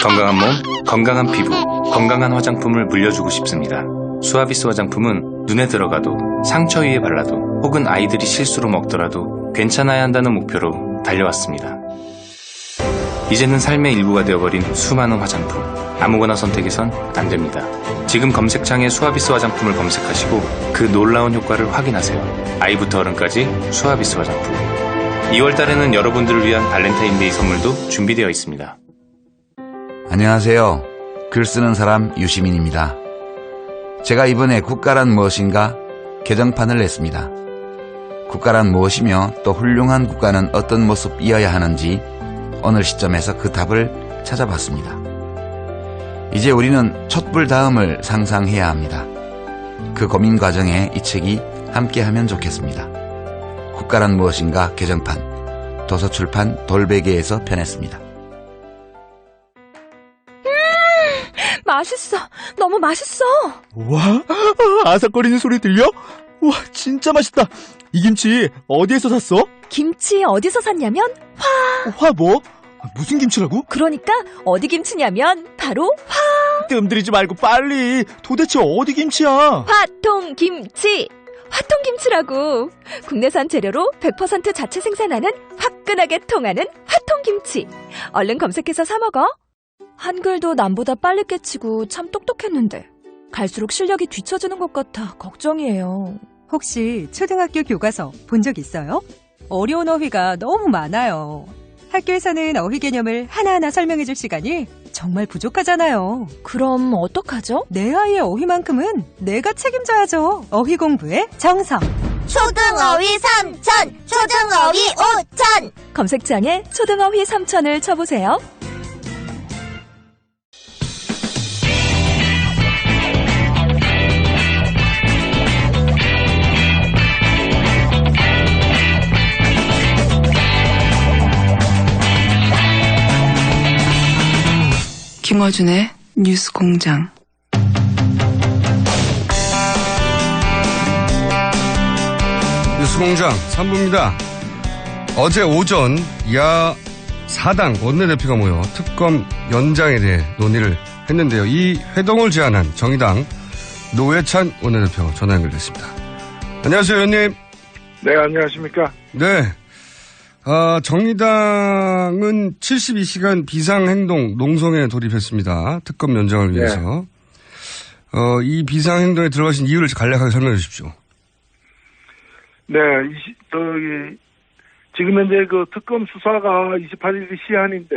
건강한 몸, 건강한 피부, 건강한 화장품을 물려주고 싶습니다. 수아비스 화장품은 눈에 들어가도, 상처 위에 발라도, 혹은 아이들이 실수로 먹더라도 괜찮아야 한다는 목표로 달려왔습니다. 이제는 삶의 일부가 되어버린 수많은 화장품. 아무거나 선택해선 안 됩니다. 지금 검색창에 수아비스 화장품을 검색하시고 그 놀라운 효과를 확인하세요. 아이부터 어른까지 수아비스 화장품. 2월달에는 여러분들을 위한 발렌타인데이 선물도 준비되어 있습니다. 안녕하세요. 글 쓰는 사람 유시민입니다. 제가 이번에 국가란 무엇인가 개정판을 냈습니다. 국가란 무엇이며 또 훌륭한 국가는 어떤 모습이어야 하는지 어느 시점에서 그 답을 찾아봤습니다. 이제 우리는 촛불 다음을 상상해야 합니다. 그 고민 과정에 이 책이 함께하면 좋겠습니다. 국가란 무엇인가 개정판, 도서출판 돌베개에서 펴냈습니다. 맛있어. 너무 맛있어. 와, 아삭거리는 소리 들려? 와, 진짜 맛있다. 이 김치 어디에서 샀어? 김치 어디서 샀냐면 화 뭐? 무슨 김치라고? 그러니까 어디 김치냐면 바로 뜸들이지 말고 빨리. 도대체 어디 김치야? 화통김치. 화통김치라고. 국내산 재료로 100% 자체 생산하는 화끈하게 통하는 화통김치. 얼른 검색해서 사 먹어. 한글도 남보다 빨리 깨치고 참 똑똑했는데 갈수록 실력이 뒤처지는 것 같아 걱정이에요. 혹시 초등학교 교과서 본 적 있어요? 어려운 어휘가 너무 많아요. 학교에서는 어휘 개념을 하나하나 설명해줄 시간이 정말 부족하잖아요. 그럼 어떡하죠? 내 아이의 어휘만큼은 내가 책임져야죠. 어휘 공부의 정성. 초등어휘 3천, 초등어휘 5천. 검색창에 초등어휘 3천을 쳐보세요. 김어준의 뉴스공장. 뉴스공장 3부입니다. 어제 오전 야 4당 원내대표가 모여 특검 연장에 대해 논의를 했는데요. 이 회동을 제안한 정의당 노회찬 원내대표 전화 연결됐습니다. 안녕하세요, 의원님. 네, 안녕하십니까. 네. 정의당은 72시간 비상행동 농성에 돌입했습니다. 특검 연장을 위해서. 네. 이 비상행동에 들어가신 이유를 간략하게 설명해 주십시오. 네, 지금 현재 그 특검 수사가 28일이 시한인데,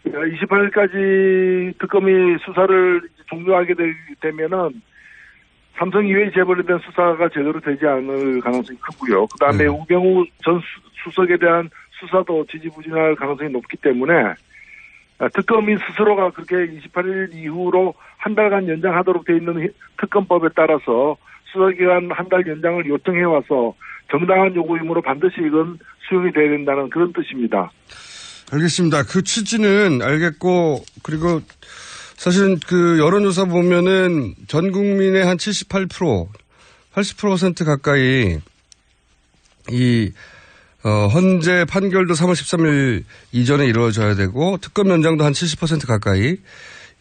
28일까지 특검이 수사를 종료하게 되면은 삼성 이외에 재벌에 대한 수사가 제대로 되지 않을 가능성이 크고요. 그 다음에 우병우 전 수석에 대한 수사도 지지부진할 가능성이 높기 때문에 특검이 스스로가 그렇게 28일 이후로 한 달간 연장하도록 돼 있는 특검법에 따라서 수사기간 한 달 연장을 요청해와서 정당한 요구이므로 반드시 이건 수용이 돼야 된다는 그런 뜻입니다. 알겠습니다. 그 취지는 알겠고, 그리고 사실은 그 여론조사 보면은 전 국민의 한 78%, 80% 가까이 헌재 판결도 3월 13일 이전에 이루어져야 되고 특검 연장도 한 70% 가까이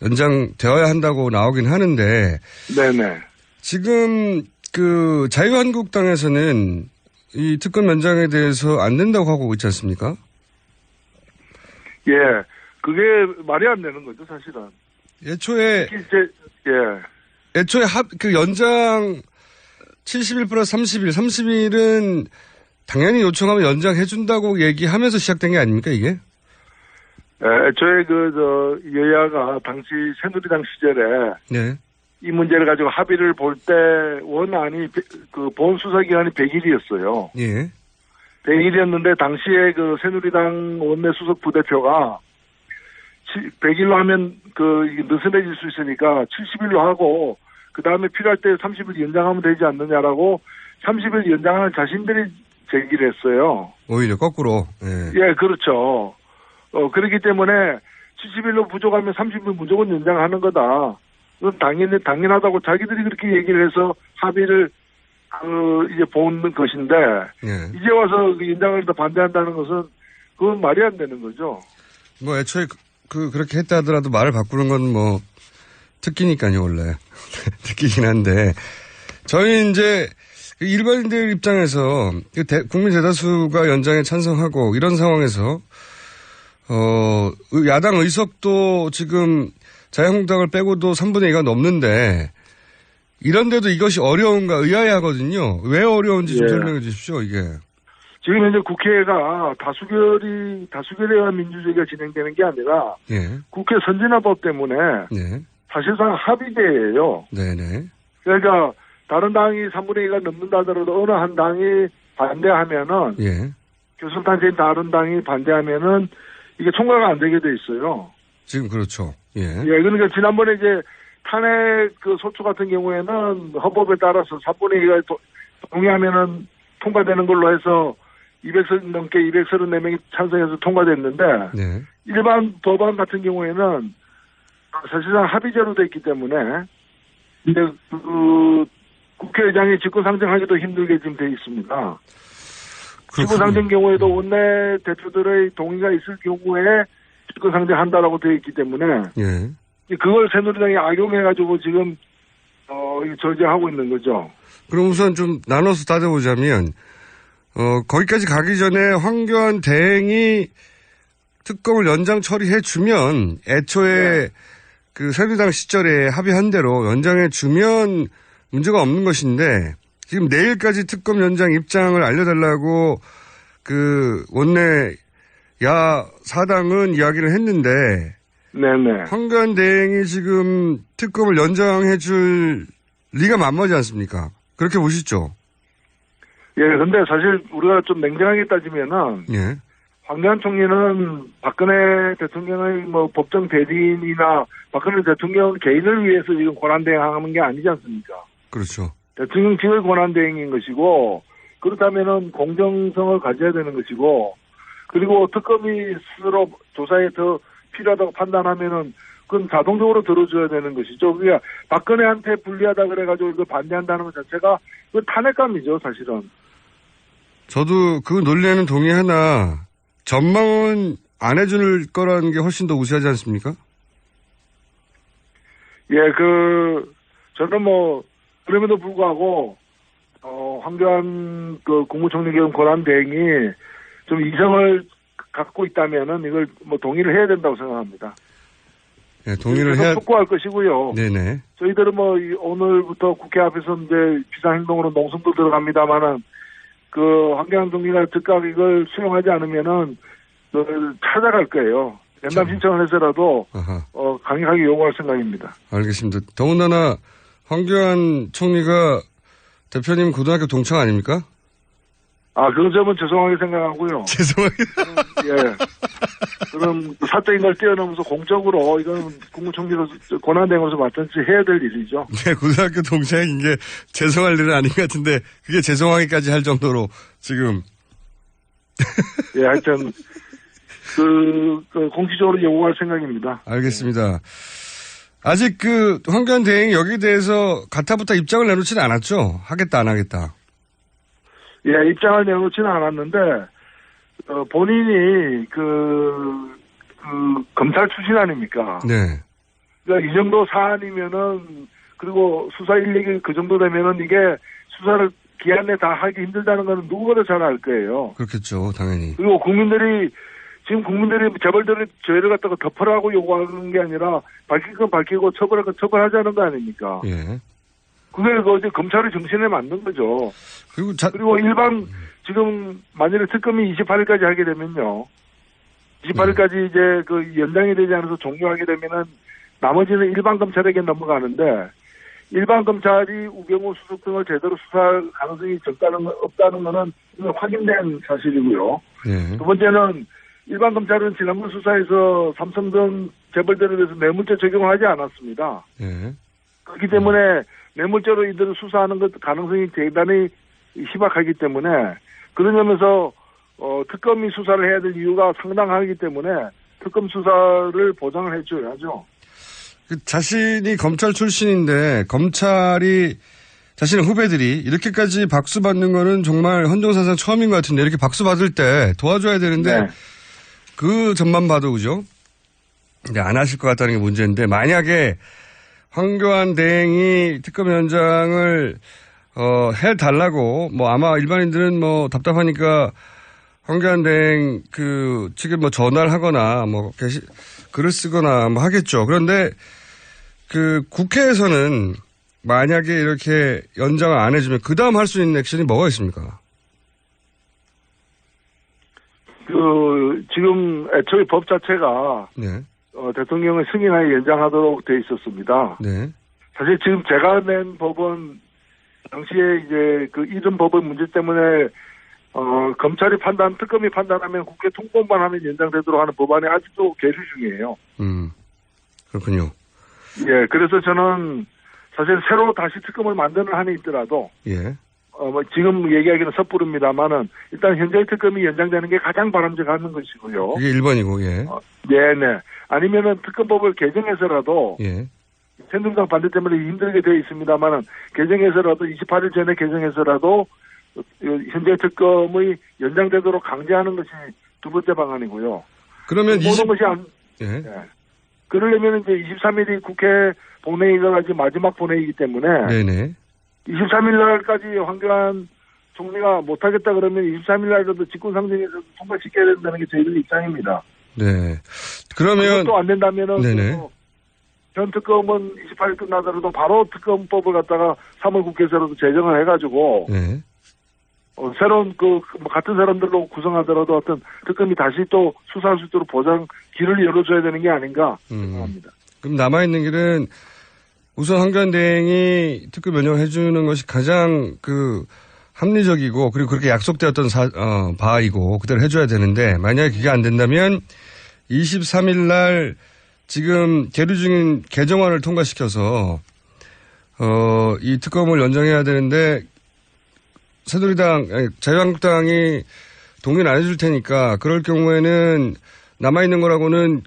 연장되어야 한다고 나오긴 하는데. 네네. 지금 그 자유한국당에서는 이 특검 연장에 대해서 안 된다고 하고 있지 않습니까? 예. 그게 말이 안 되는 거죠, 사실은. 애초에 그 연장 70일 플러스 30일은 당연히 요청하면 연장해준다고 얘기하면서 시작된 게 아닙니까, 이게? 애초에 여야가 당시 새누리당 시절에. 네. 이 문제를 가지고 합의를 볼 때 원안이 본 수사 기간이 100일이었어요. 예. 100일이었는데 당시에 그 새누리당 원내 수석 부대표가 100일로 하면 느슨해질 수 있으니까 70일로 하고 그 다음에 필요할 때 30일 연장하면 되지 않느냐라고 30일 연장하는 자신들이 제기를 했어요. 오히려 거꾸로. 예, 그렇죠. 그렇기 때문에 70일로 부족하면 30일 무조건 연장하는 거다. 그건 당연하다고 자기들이 그렇게 얘기를 해서 합의를 이제 본 것인데 이제 와서 연장을 더 반대한다는 것은 그건 말이 안 되는 거죠. 뭐 애초에 그렇게 했다 하더라도 말을 바꾸는 건 뭐, 특기니까요, 원래. 특기긴 한데. 저희 이제, 일반인들 입장에서, 국민 대다수가 연장에 찬성하고, 이런 상황에서, 야당 의석도 지금 자유한국당을 빼고도 3분의 2가 넘는데, 이런데도 이것이 어려운가 의아해하거든요. 왜 어려운지 좀 설명해 주십시오, 이게. 지금 현재 국회가 다수결에 의한 민주주의가 진행되는 게 아니라 예. 국회 선진화법 때문에 네. 사실상 합의제예요. 네네. 그러니까 다른 당이 3분의 2가 넘는다 하더라도 어느 한 당이 반대하면은 예. 교섭단체인 다른 당이 반대하면은 이게 통과가 안 되게 돼 있어요. 지금 그렇죠. 예. 예, 그러니까 지난번에 이제 탄핵 그 소추 같은 경우에는 헌법에 따라서 3분의 2가 동의하면은 통과되는 걸로 해서 200석 넘게 234명이 찬성해서 통과됐는데 네. 일반 법안 같은 경우에는 사실상 합의제로 돼 있기 때문에 이제 그 국회의장이 직권상정하기도 힘들게 지금 돼 있습니다. 직권상정 경우에도 원내 대표들의 동의가 있을 경우에 직권상정한다라고 되어 있기 때문에 예. 그걸 새누리당이 악용해가지고 지금 저지하고 있는 거죠. 그럼 우선 좀 나눠서 따져보자면 거기까지 가기 전에 황교안 대행이 특검을 연장 처리해주면 애초에 그 새누리당 시절에 합의한 대로 연장해주면 문제가 없는 것인데 지금 내일까지 특검 연장 입장을 알려달라고 그 원내 야 사당은 이야기를 했는데 네네. 황교안 대행이 지금 특검을 연장해줄 리가 만무하지 않습니까? 그렇게 보시죠. 예, 근데 사실 우리가 좀 냉정하게 따지면은 예. 황교안 총리는 박근혜 대통령의 뭐 법정 대리인이나 박근혜 대통령 개인을 위해서 지금 권한대행하는 게 아니지 않습니까? 그렇죠. 대통령직의 권한대행인 것이고 그렇다면은 공정성을 가져야 되는 것이고 그리고 특검이 스스로 조사에 더 필요하다고 판단하면은 그건 자동적으로 들어줘야 되는 것이죠. 그러니까 박근혜한테 불리하다 그래가지고 이거 반대한다는 것 자체가 그 탄핵감이죠, 사실은. 저도 그 논리에는 동의하나 전망은 안 해줄 거라는 게 훨씬 더 우세하지 않습니까? 예, 저는 뭐 그럼에도 불구하고 황교안 그 국무총리 겸 권한대행이 좀 이성을 갖고 있다면은 이걸 뭐 동의를 해야 된다고 생각합니다. 네, 동의를 해야 촉구할 것이고요. 네네. 저희들은 뭐 오늘부터 국회 앞에서 이제 비상행동으로 농성도 들어갑니다만은 그 황교안 총리가 즉각 이걸 수용하지 않으면은 그걸 찾아갈 거예요. 연담 신청을 해서라도 강력하게 요구할 생각입니다. 알겠습니다. 더군다나 황교안 총리가 대표님 고등학교 동창 아닙니까? 그건 점은 죄송하게 생각하고요. 죄송하게. 예. 그럼 사적인 걸 뛰어넘어서 공적으로 이건 국무총리로 권한대행으로서 마땅히 해야 될 일이죠. 네, 고등학교 동창인 게 죄송할 일은 아닌 것 같은데 그게 죄송하기까지 할 정도로 지금. 예, 하여튼 공식적으로 요구할 생각입니다. 알겠습니다. 아직 황교안 대행이 여기에 대해서 가타부타 입장을 내놓지는 않았죠? 하겠다 안 하겠다. 예, 입장을 내놓지는 않았는데 본인이 검찰 출신 아닙니까? 네. 그러니까 이 정도 사안이면은 그리고 수사 인력이 그 정도 되면은 이게 수사를 기한 내에 다 하기 힘들다는 건 누구보다 잘 알 거예요. 그렇겠죠, 당연히. 그리고 국민들이 재벌들이 저희를 갖다가 덮으라고 요구하는 게 아니라 밝힐 건 밝히고 처벌할 건 처벌하자는 거 아닙니까? 예. 그게 이제 검찰의 정신에 맞는 거죠. 그리고 일반 지금 만약에 특검이 28일까지 하게 되면요. 28일까지 이제 연장이 되지 않아서 종료하게 되면은 나머지는 일반 검찰에게 넘어가는데 일반 검찰이 우병우 수석 등을 제대로 수사할 가능성이 없다는 거는 확인된 사실이고요. 예. 두 번째는 일반 검찰은 지난번 수사에서 삼성 등 재벌들에 대해서 뇌물죄 적용을 하지 않았습니다. 예. 그렇기 때문에 뇌물죄로 이들을 수사하는 것 가능성이 대단히 희박하기 때문에 그런 점에서 특검이 수사를 해야 될 이유가 상당하기 때문에 특검 수사를 보장을 해줘야죠. 자신이 검찰 출신인데 검찰이 자신의 후배들이 이렇게까지 박수 받는 거는 정말 헌정사상 처음인 것 같은데 이렇게 박수 받을 때 도와줘야 되는데 그 점만 봐도 그죠? 이제 안 하실 것 같다는 게 문제인데 만약에 황교안 대행이 특검위원장을 해달라고 뭐 아마 일반인들은 뭐 답답하니까 황교안 대행 측에 뭐 전화를 하거나 뭐 글을 쓰거나 뭐 하겠죠. 그런데 국회에서는 만약에 이렇게 연장을 안 해주면 그 다음 할 수 있는 액션이 뭐가 있습니까? 지금 애초에 법 자체가 네. 대통령의 승인하에 연장하도록 돼 있었습니다. 네. 사실 지금 제가 낸 법은 당시에 이제 이전 법의 문제 때문에 검찰이 특검이 판단하면 국회 통보만 하면 연장되도록 하는 법안이 아직도 계류 중이에요. 그렇군요. 예, 그래서 저는 사실 새로 다시 특검을 만드는 한이 있더라도 예. 지금 얘기하기는 섣부릅니다만은 일단 현재 특검이 연장되는 게 가장 바람직한 것이고요. 이게 1번이고, 예. 네네. 아니면은 특검법을 개정해서라도, 예. 새누리당 반대 때문에 힘들게 되어 있습니다만은 개정해서라도 28일 전에 개정해서라도 현재 특검의 연장되도록 강제하는 것이 두 번째 방안이고요. 그러면 모든 것이 예. 네. 그러려면 이제 23일이 국회 본회의가 아직 마지막 본회의이기 때문에. 네네. 23일 날까지 황교안 총리가 못하겠다 그러면 23일 날에도 직권상정에서 통과시켜야 된다는 게 저희들 입장입니다. 네. 그러면. 그것도 안 된다면은. 네네. 현 특검은 28일 끝나더라도 바로 특검법을 갖다가 3월 국회에서라도 제정을 해가지고. 네. 새로운 같은 사람들로 구성하더라도 어떤 특검이 다시 또 수사할 수 있도록 길을 열어줘야 되는 게 아닌가 생각합니다. 그럼 남아있는 길은 우선 황교안 대행이 특검 연장해 주는 것이 가장 합리적이고 그리고 그렇게 약속되었던 바이고 그대로 해줘야 되는데 만약에 그게 안 된다면 23일 날 지금 계류 중인 개정안을 통과시켜서 이 특검을 연장해야 되는데 자유한국당이 동의를 안 해줄 테니까 그럴 경우에는 남아있는 거라고는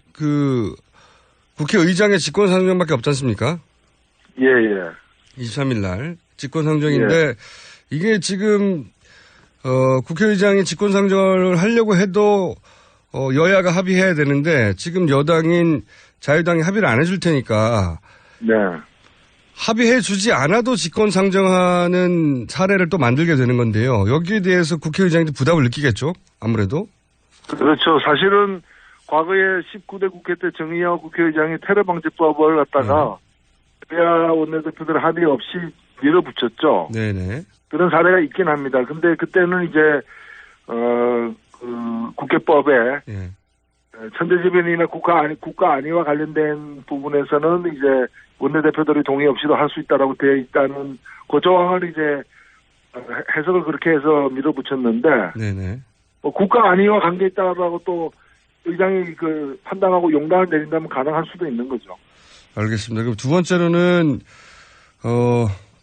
국회의장의 직권상정밖에 없지 않습니까? 예, 예. 23일 날 직권상정인데 예. 이게 지금 국회의장이 직권상정을 하려고 해도 여야가 합의해야 되는데 지금 여당인 자유당이 합의를 안 해줄 테니까 네. 합의해 주지 않아도 직권상정하는 사례를 또 만들게 되는 건데요. 여기에 대해서 국회의장도 부담을 느끼겠죠? 아무래도. 그렇죠. 사실은 과거에 19대 국회 때 정의화 국회의장이 테러방지법을 갖다가 여야 원내대표들 합의 없이 밀어붙였죠. 네네. 그런 사례가 있긴 합니다. 근데 그때는 이제 국회법에 예. 천재지변이나 국가 안위와 관련된 부분에서는 이제 원내대표들이 동의 없이도 할 수 있다라고 되어 있다는 그 조항을 이제 해석을 그렇게 해서 밀어붙였는데 네네. 국가 안위와 관계 있다라고 또 의장이 판단하고 용단을 내린다면 가능할 수도 있는 거죠. 알겠습니다. 그럼 두 번째로는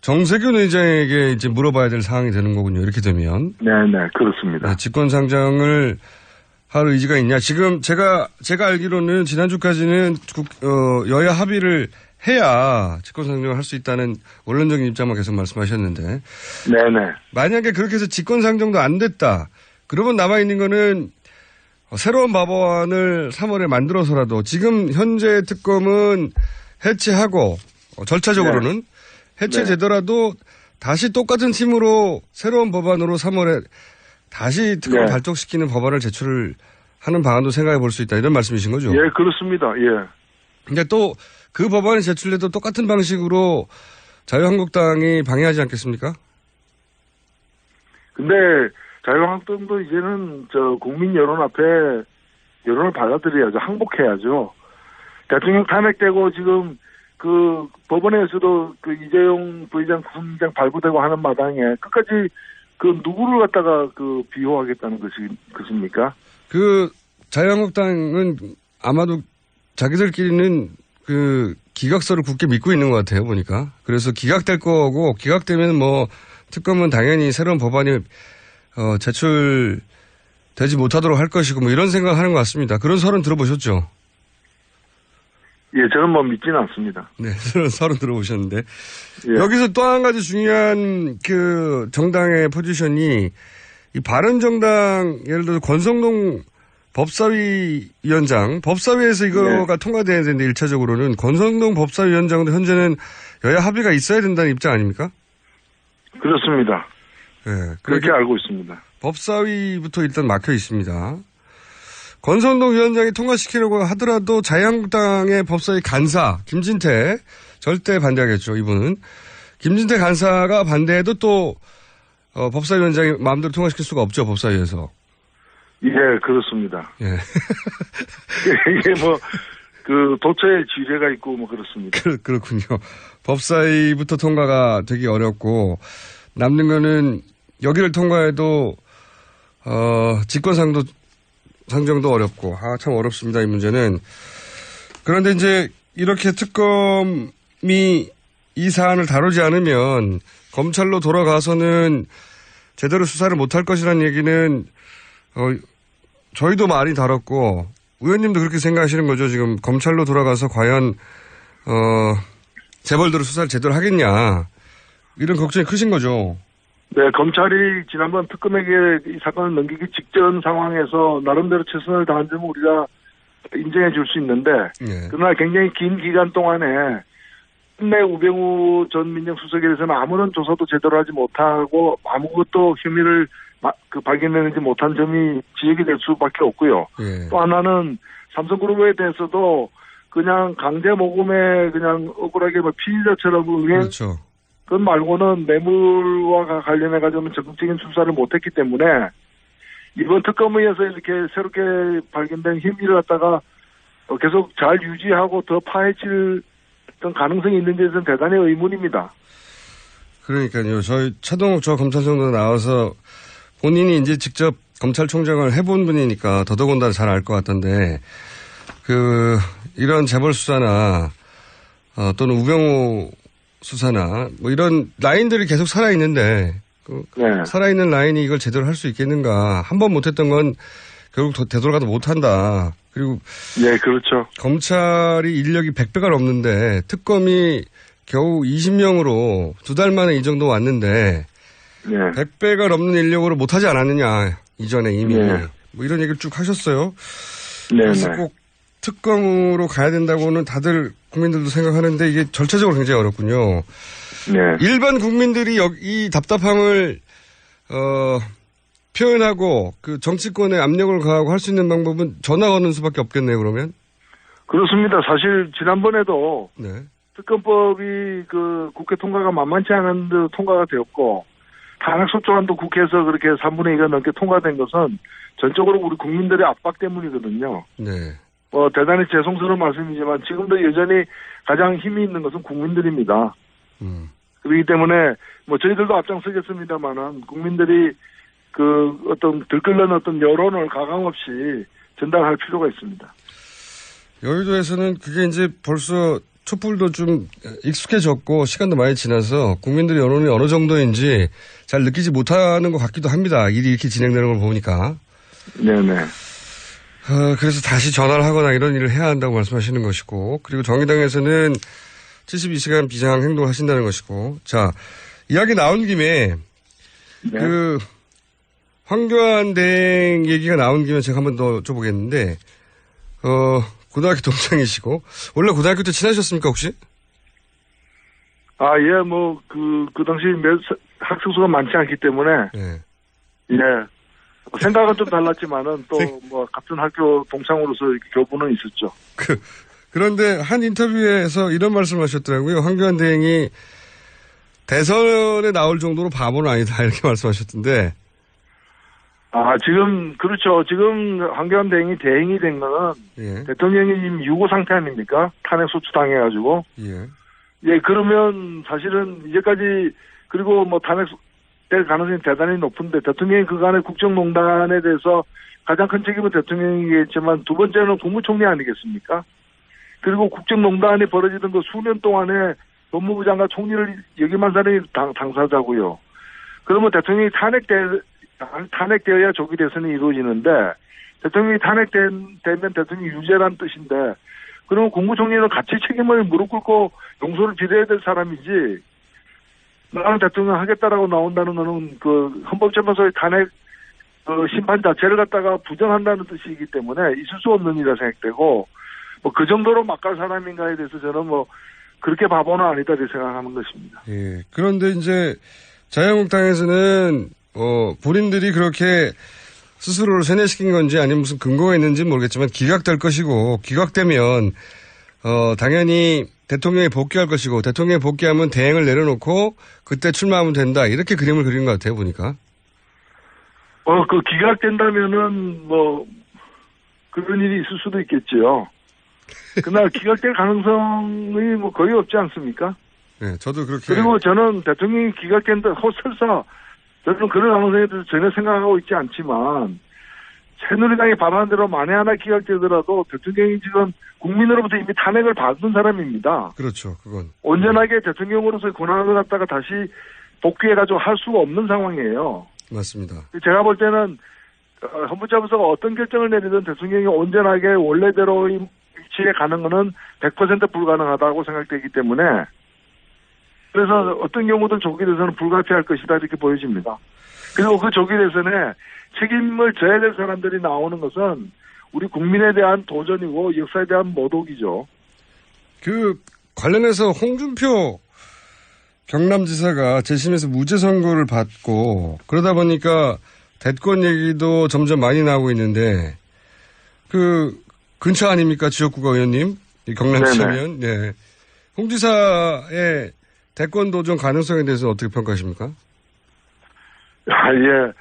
정세균 의장에게 이제 물어봐야 될 상황이 되는 거군요. 이렇게 되면. 네네 그렇습니다. 네, 직권상정을 할 의지가 있냐? 지금 제가 알기로는 지난주까지는 여야 합의를 해야 직권상정을 할 수 있다는 원론적인 입장만 계속 말씀하셨는데. 네네. 만약에 그렇게 해서 직권상정도 안 됐다. 그러면 남아있는 거는 새로운 법안을 3월에 만들어서라도 지금 현재 특검은 해체하고 절차적으로는 네. 해체되더라도 다시 똑같은 팀으로 새로운 법안으로 3월에 다시 특검을 네. 발족시키는 법안을 제출을 하는 방안도 생각해 볼 수 있다. 이런 말씀이신 거죠? 예, 그렇습니다. 예. 근데 또 그 법안이 제출돼도 똑같은 방식으로 자유한국당이 방해하지 않겠습니까? 근데 자유한국당도 이제는 국민 여론 앞에 여론을 받아들여야죠. 항복해야죠. 대통령 탄핵되고 지금 법원에서도 이재용 부회장, 부총장 발부되고 하는 마당에 끝까지 누구를 갖다가 비호하겠다는 것입니까? 자유한국당은 아마도 자기들끼리는 기각서를 굳게 믿고 있는 것 같아요, 보니까. 그래서 기각될 거고, 기각되면 특검은 당연히 새로운 법안이, 제출되지 못하도록 할 것이고, 이런 생각을 하는 것 같습니다. 그런 설은 들어보셨죠? 예, 저는 믿지는 않습니다. 네, 설은 들어보셨는데. 예. 여기서 또 한 가지 중요한 정당의 포지션이 이 바른정당, 예를 들어서 권성동 법사위 위원장, 법사위에서 이거가 통과돼야 되는데 1차적으로는 권성동 법사위원장도 현재는 여야 합의가 있어야 된다는 입장 아닙니까? 그렇습니다. 네, 그렇게 알고 있습니다. 법사위부터 일단 막혀 있습니다. 권성동 위원장이 통과시키려고 하더라도 자유한국당의 법사위 간사 김진태 절대 반대하겠죠. 이분은 김진태 간사가 반대해도 또 법사위원장이 마음대로 통과시킬 수가 없죠. 법사위에서. 예, 그렇습니다. 예. 이게 도처에 지뢰가 있고 그렇습니다. 그렇군요. 법사위부터 통과가 되기 어렵고 남는 거는 여기를 통과해도 직권상정도 어렵고 참 어렵습니다. 이 문제는. 그런데 이제 이렇게 특검이 이 사안을 다루지 않으면 검찰로 돌아가서는 제대로 수사를 못할 것이라는 얘기는 저희도 많이 다뤘고 의원님도 그렇게 생각하시는 거죠. 지금 검찰로 돌아가서 과연 재벌들을 수사를 제대로 하겠냐 이런 걱정이 크신 거죠. 네, 검찰이 지난번 특검에게 이 사건을 넘기기 직전 상황에서 나름대로 최선을 다한 점을 우리가 인정해 줄 수 있는데 그러나 굉장히 긴 기간 동안에 내 우병우 전 민정수석에 대해서는 아무런 조사도 제대로 하지 못하고 아무것도 혐의를 발견해내지 못한 점이 지적이 될 수밖에 없고요. 또 하나는 삼성그룹에 대해서도 그냥 강제 모금에 그냥 억울하게 피의자처럼 그렇죠. 그 말고는 뇌물과 관련해가지고는 적극적인 수사를 못했기 때문에 이번 특검에서 이렇게 새롭게 발견된 혐의를 갖다가 계속 잘 유지하고 더 파헤칠 어떤 가능성이 있는지에 대해서는 대단히 의문입니다. 그러니까요. 저희 차동욱 검찰총장 나와서 본인이 이제 직접 검찰총장을 해본 분이니까 더더군다나 잘 알 것 같던데 이런 재벌 수사나 또는 우병우 수사나 이런 라인들이 계속 살아있는데 살아있는 라인이 이걸 제대로 할 수 있겠는가. 한 번 못했던 건 결국 되돌아가도 못한다. 그리고 예, 그렇죠. 검찰이 인력이 100배가 넘는데 특검이 겨우 20명으로 2달 만에 이 정도 왔는데 100배가 넘는 인력으로 못하지 않았느냐. 이전에 이미. 이런 얘기를 쭉 하셨어요. 그래서 꼭 특검으로 가야 된다고는 다들 국민들도 생각하는데 이게 절차적으로 굉장히 어렵군요. 일반 국민들이 이 답답함을 표현하고 정치권에 압력을 가하고 할 수 있는 방법은 전화 거는 수밖에 없겠네요. 그러면 그렇습니다. 사실 지난번에도 특검법이 국회 통과가 만만치 않은데 통과가 되었고 탄핵소추안도 국회에서 그렇게 3분의 2가 넘게 통과된 것은 전적으로 우리 국민들의 압박 때문이거든요. 대단히 죄송스러운 말씀이지만 지금도 여전히 가장 힘이 있는 것은 국민들입니다. 그렇기 때문에 저희들도 앞장서겠습니다만은 국민들이 어떤 들끓는 어떤 여론을 가감 없이 전달할 필요가 있습니다. 여의도에서는 그게 이제 벌써 촛불도 좀 익숙해졌고 시간도 많이 지나서 국민들의 여론이 어느 정도인지 잘 느끼지 못하는 것 같기도 합니다. 일이 이렇게 진행되는 걸 보니까. 네네. 그래서 다시 전화를 하거나 이런 일을 해야 한다고 말씀하시는 것이고, 그리고 정의당에서는 72시간 비상 행동을 하신다는 것이고, 자, 이야기 나온 김에 황교안 대행 얘기가 나온 김에 제가 한 번 더 여쭤보겠는데, 고등학교 동창이시고, 원래 고등학교 때 친하셨습니까, 혹시? 예, 그 당시 학생 수가 많지 않기 때문에, 생각은 좀 달랐지만은 또 같은 학교 동창으로서 교부는 있었죠. 그런데 한 인터뷰에서 이런 말씀을 하셨더라고요. 황교안 대행이 대선에 나올 정도로 바보는 아니다, 이렇게 말씀하셨던데. 지금, 그렇죠. 지금 황교안 대행이 대행이 된 거는 대통령이 지금 유고 상태 아닙니까? 탄핵소추 당해가지고. 그러면 사실은 이제까지, 그리고 탄핵 될 가능성이 대단히 높은데 대통령이 그간의 국정농단에 대해서 가장 큰 책임은 대통령이겠지만 두 번째는 국무총리 아니겠습니까? 그리고 국정농단이 벌어지던 그 수년 동안에 법무부 장관 총리를 역임한 사람이 당사자고요. 그러면 대통령이 탄핵되어야 조기 대선이 이루어지는데 대통령이 탄핵되면 대통령이 유죄란 뜻인데 그러면 국무총리는 같이 책임을 무릎 꿇고 용서를 빌어야 될 사람이지 나는 대통령 하겠다라고 나온다는 거는 헌법재판소의 탄핵 심판 자체를 갖다가 부정한다는 뜻이기 때문에 있을 수 없는 일이라 생각되고 뭐 그 정도로 막갈 사람인가에 대해서 저는 뭐 그렇게 바보는 아니다 이렇게 생각하는 것입니다. 예. 그런데 이제 자유한국당에서는 본인들이 그렇게 스스로를 세뇌시킨 건지 아니면 무슨 근거가 있는지 모르겠지만 기각될 것이고 기각되면 당연히 대통령이 복귀할 것이고 대통령이 복귀하면 대행을 내려놓고 그때 출마하면 된다 이렇게 그림을 그리는 것 같아요 보니까. 그 기각된다면은 뭐 그런 일이 있을 수도 있겠죠. 그러나 기각될 가능성이 뭐 거의 없지 않습니까? 네, 저도 그렇게. 그리고 저는 대통령이 기각된다 설사 저는 그런 가능성에 대해서 전혀 생각하고 있지 않지만 새누리당이 발언한 대로 만에 하나 기각되더라도 대통령이 지금 국민으로부터 이미 탄핵을 받은 사람입니다. 그렇죠, 그건. 온전하게 대통령으로서의 권한을 갖다가 다시 복귀해가지고 할 수가 없는 상황이에요. 맞습니다. 제가 볼 때는 헌법재판소가 어떤 결정을 내리든 대통령이 온전하게 원래대로의 위치에 가는 것은 100% 불가능하다고 생각되기 때문에 그래서 어떤 경우든 조기에 대해서는 불가피할 것이다 이렇게 보여집니다. 그리고 그 조기에 대해서는 책임을 져야 될 사람들이 나오는 것은 우리 국민에 대한 도전이고 역사에 대한 모독이죠. 그 관련해서 홍준표 경남지사가 재심에서 무죄 선고를 받고 그러다 보니까 대권 얘기도 점점 많이 나오고 있는데 그 근처 아닙니까 지역구가 의원님 경남지사면 네. 홍 지사의 대권 도전 가능성에 대해서 어떻게 평가하십니까? 예.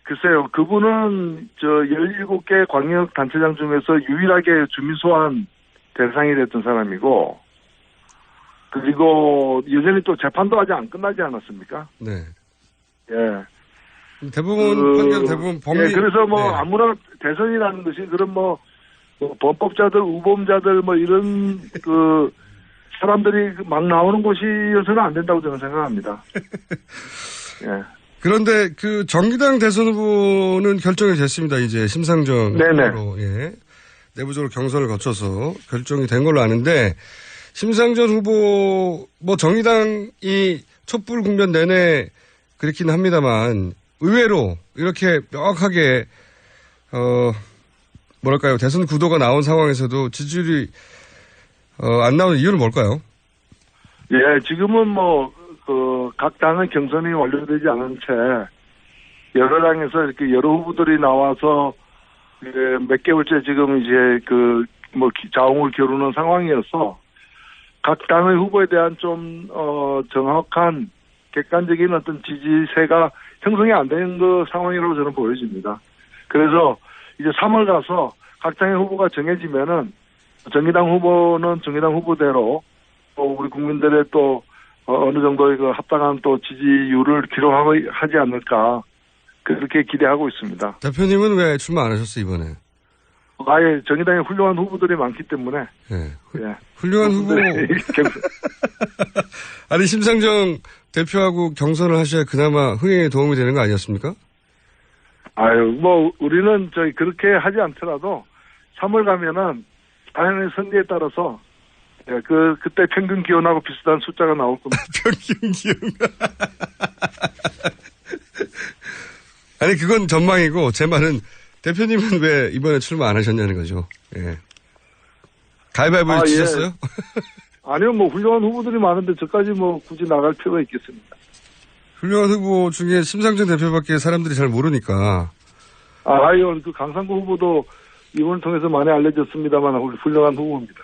글쎄요. 그분은 17개 광역단체장 중에서 유일하게 주민소환 대상이 됐던 사람이고 그리고 여전히 또 재판도 아직 안 끝나지 않았습니까? 네. 예. 대부분 판결 대부분 법리. 예, 그래서 뭐 네. 아무나 대선이라는 것이 그런 뭐 범법자들, 우범자들 뭐 이런 그 사람들이 막 나오는 곳이어서는 안 된다고 저는 생각합니다. 예. 그런데 그 정의당 대선 후보는 결정이 됐습니다. 이제 심상정 후보로 예. 내부적으로 경선을 거쳐서 결정이 된 걸로 아는데 심상정 후보 뭐 정의당이 촛불 국면 내내 그렇긴 합니다만 의외로 이렇게 명확하게 뭐랄까요 대선 구도가 나온 상황에서도 지지율이 안 나오는 이유는 뭘까요? 예, 지금은 뭐 각 당의 경선이 완료되지 않은 채 여러 당에서 이렇게 여러 후보들이 나와서 몇 개월째 지금 이제 뭐 자웅을 겨루는 상황이어서 각 당의 후보에 대한 좀 정확한 객관적인 어떤 지지세가 형성이 안 된 그 상황이라고 저는 보여집니다. 그래서 이제 3월 가서 각 당의 후보가 정해지면은 정의당 후보는 정의당 후보대로 또 우리 국민들의 또 어느 정도의 그 합당한 또 지지율을 기록하고 하지 않을까 그렇게 기대하고 있습니다. 대표님은 왜 출마 안 하셨어요 이번에? 아예 정의당에 훌륭한 후보들이 많기 때문에. 네. 예. 훌륭한 후보. 아니 심상정 대표하고 경선을 하셔야 그나마 흥행에 도움이 되는 거 아니었습니까? 아유 뭐 우리는 그렇게 하지 않더라도 3월 가면은 당연히 선거에 따라서 그때 평균 기온하고 비슷한 숫자가 나올 겁니다. 평균 기온. 아니 그건 전망이고 제 말은 대표님은 왜 이번에 출마 안 하셨냐는 거죠. 예. 가위바위보에 지셨어요? 예. 아니요, 뭐 훌륭한 후보들이 많은데 저까지 뭐 굳이 나갈 필요가 있겠습니까? 훌륭한 후보 중에 심상정 대표밖에 사람들이 잘 모르니까. 아유, 그 강상구 후보도 이번을 통해서 많이 알려졌습니다만 훌륭한 후보입니다.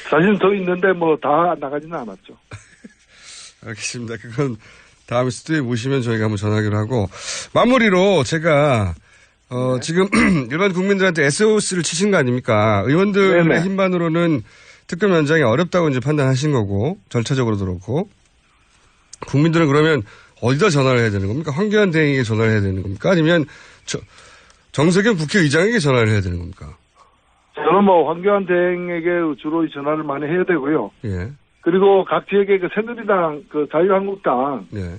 사실은 더 있는데 뭐 다 나가지는 않았죠. 알겠습니다. 그건 다음 스튜디오에 모시면 저희가 한번 전화하기로 하고 마무리로 제가 지금 일반 국민들한테 SOS를 치신 거 아닙니까? 의원들의 네네. 힘만으로는 특검 연장이 어렵다고 이제 판단하신 거고 절차적으로도 그렇고 국민들은 그러면 어디다 전화를 해야 되는 겁니까? 황교안 대행에게 전화를 해야 되는 겁니까? 아니면 정세균 국회의장에게 전화를 해야 되는 겁니까? 저는 뭐 황교안 대행에게 주로 전화를 많이 해야 되고요. 예. 그리고 각 지역의 그 새누리당, 그 자유한국당 네.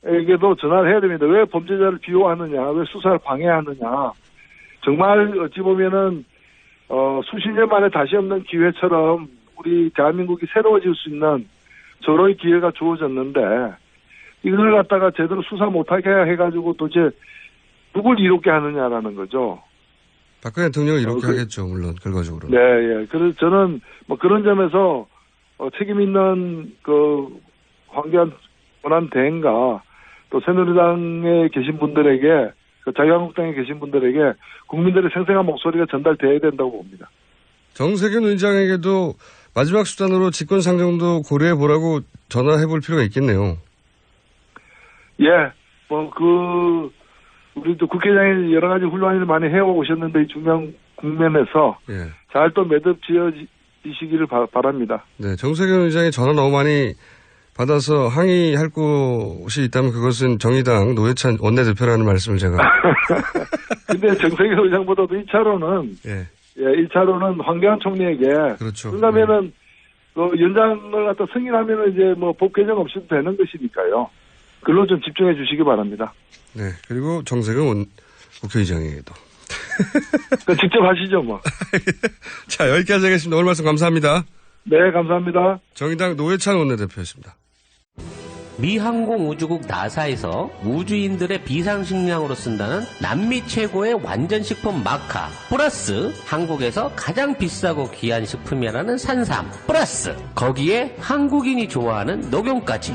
에게도 전화를 해야 됩니다. 왜 범죄자를 비호하느냐, 왜 수사를 방해하느냐. 정말 어찌 보면은 수십 년 만에 다시 없는 기회처럼 우리 대한민국이 새로워질 수 있는 저로의 기회가 주어졌는데 이걸 갖다가 제대로 수사 못하게 해가지고 도대체 누굴 이롭게 하느냐라는 거죠. 박근혜 대통령은 이렇게 하겠죠, 물론 결과적으로. 네, 예. 그래서 저는 뭐 그런 점에서 책임 있는 그 황교안 권한 대행과 또 새누리당에 계신 분들에게 자유한국당에 계신 분들에게 국민들의 생생한 목소리가 전달돼야 된다고 봅니다. 정세균 의장에게도 마지막 수단으로 직권 상정도 고려해 보라고 전화해 볼 필요가 있겠네요. 예, 우리도 국회의장이 여러 가지 훌륭한 일을 많이 해오셨는데 이 중요한 국면에서 예. 잘 또 매듭 지어지시기를 바랍니다. 네, 정세균 의장이 전화 너무 많이 받아서 항의할 곳이 있다면 그것은 정의당 노회찬 원내대표라는 말씀을 제가. 근데 정세균 의장보다도 1차로는 예. 1차로는 황교안 총리에게. 그렇죠. 그러면은 연장을 갖다 승인하면은 이제 뭐 법 개정 없이도 되는 것이니까요. 그걸로 좀 집중해 주시기 바랍니다. 네, 그리고 정세균 국회의장에게도. 직접 하시죠, 뭐. 자, 여기까지 하겠습니다. 오늘 말씀 감사합니다. 네, 감사합니다. 정의당 노회찬 원내대표였습니다. 미 항공우주국 나사에서 우주인들의 비상식량으로 쓴다는 남미 최고의 완전식품 마카 플러스 한국에서 가장 비싸고 귀한 식품이라는 산삼 플러스 거기에 한국인이 좋아하는 녹용까지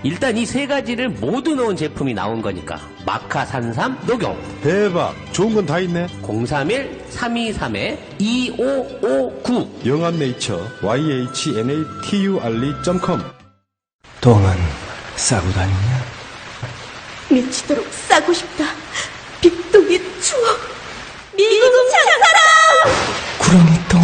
일단 이 세 가지를 모두 넣은 제품이 나온 거니까 마카 산삼 녹용 대박 좋은 건 다 있네. 031-323-2559 영한네이처 YHNATURL.com 똥은 싸고 다니냐? 미치도록 싸고 싶다. 빅동의 추억. 미국 장사랑. 구렁이 똥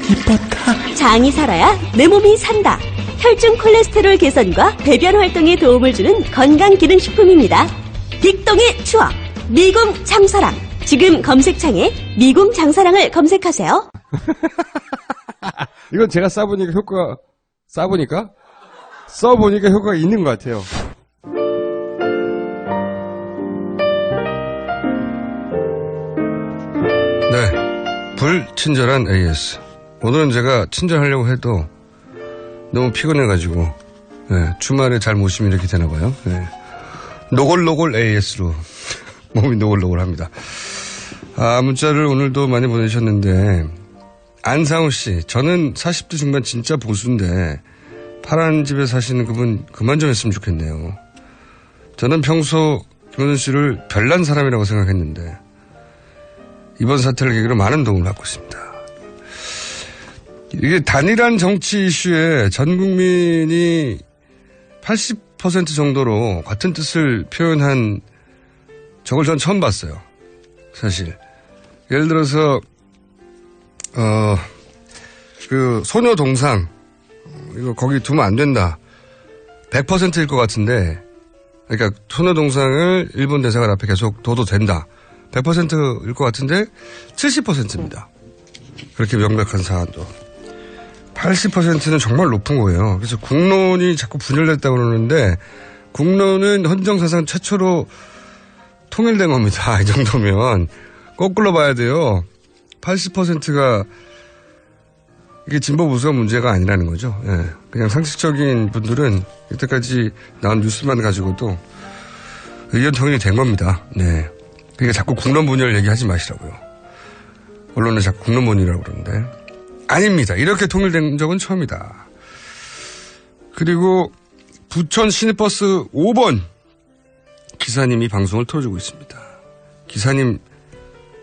이뻤다. 장이 살아야 내 몸이 산다. 혈중 콜레스테롤 개선과 배변 활동에 도움을 주는 건강기능식품입니다. 빅동의 추억. 미궁 장사랑. 지금 검색창에 미궁 장사랑을 검색하세요. 이건 제가 써보니까 효과가 있는 것 같아요. 네. 불친절한 AS. 오늘은 제가 친절하려고 해도 너무 피곤해가지고, 네, 주말에 잘 못 쉬면 이렇게 되나봐요. 네. 노골노골 AS로 몸이 노골노골합니다. 문자를 오늘도 많이 보내셨는데, 안상우 씨, 저는 40대 중반 진짜 보수인데, 파란 집에 사시는 그분 그만 좀 했으면 좋겠네요. 저는 평소 김원준 씨를 별난 사람이라고 생각했는데 이번 사태를 계기로 많은 도움을 받고 있습니다. 이게 단일한 정치 이슈에 전 국민이 80% 정도로 같은 뜻을 표현한 저걸 전 처음 봤어요. 사실 예를 들어서 그 소녀 동상 이거 거기 두면 안 된다. 100%일 것 같은데, 그러니까 소녀 동상을 일본 대사관 앞에 계속 둬도 된다. 100%일 것 같은데 70%입니다. 그렇게 명백한 사안도. 80%는 정말 높은 거예요. 그래서 국론이 자꾸 분열됐다고 그러는데 국론은 헌정사상 최초로 통일된 겁니다. 이 정도면 거꾸로 봐야 돼요. 80%가 이게 진보 보수가 문제가 아니라는 거죠. 예. 그냥 상식적인 분들은 이때까지 나온 뉴스만 가지고도 의견 통일이 된 겁니다. 네. 그러니까 자꾸 국론 분열 얘기하지 마시라고요. 언론은 자꾸 국론 분열이라고 그러는데 아닙니다. 이렇게 통일된 적은 처음이다. 그리고 부천 시내버스 5번 기사님이 방송을 틀어주고 있습니다. 기사님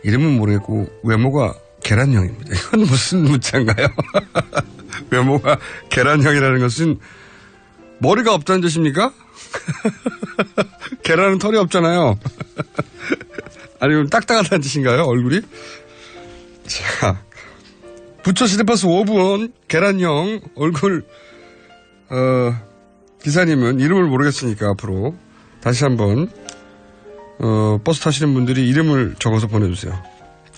이름은 모르겠고 외모가 계란형입니다. 이건 무슨 문자인가요? 외모가 계란형이라는 것은 머리가 없다는 뜻입니까? 계란은 털이 없잖아요. 아니면 딱딱하다는 뜻인가요? 얼굴이? 자, 부천 시내버스 5번 계란형 얼굴 기사님은 이름을 모르겠으니까 앞으로 다시 한번 버스 타시는 분들이 이름을 적어서 보내주세요.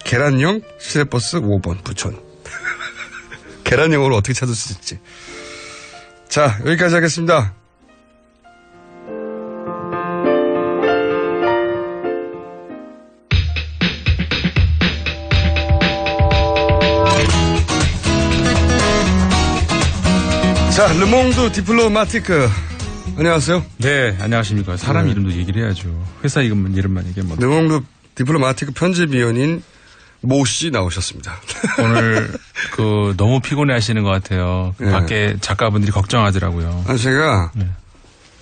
계란형 시내버스 5번 부천. 계란형으로 어떻게 찾을 수 있지? 자, 여기까지 하겠습니다. 자, 르몽드 디플로마티크 안녕하세요. 네, 안녕하십니까. 사람 이름도 얘기를 해야죠. 회사 이름만 얘기하면 뭐. 능홍급 디플로마티크 편집위원인 모 씨 나오셨습니다. 오늘 너무 피곤해 하시는 것 같아요. 네. 밖에 작가분들이 걱정하더라고요. 제가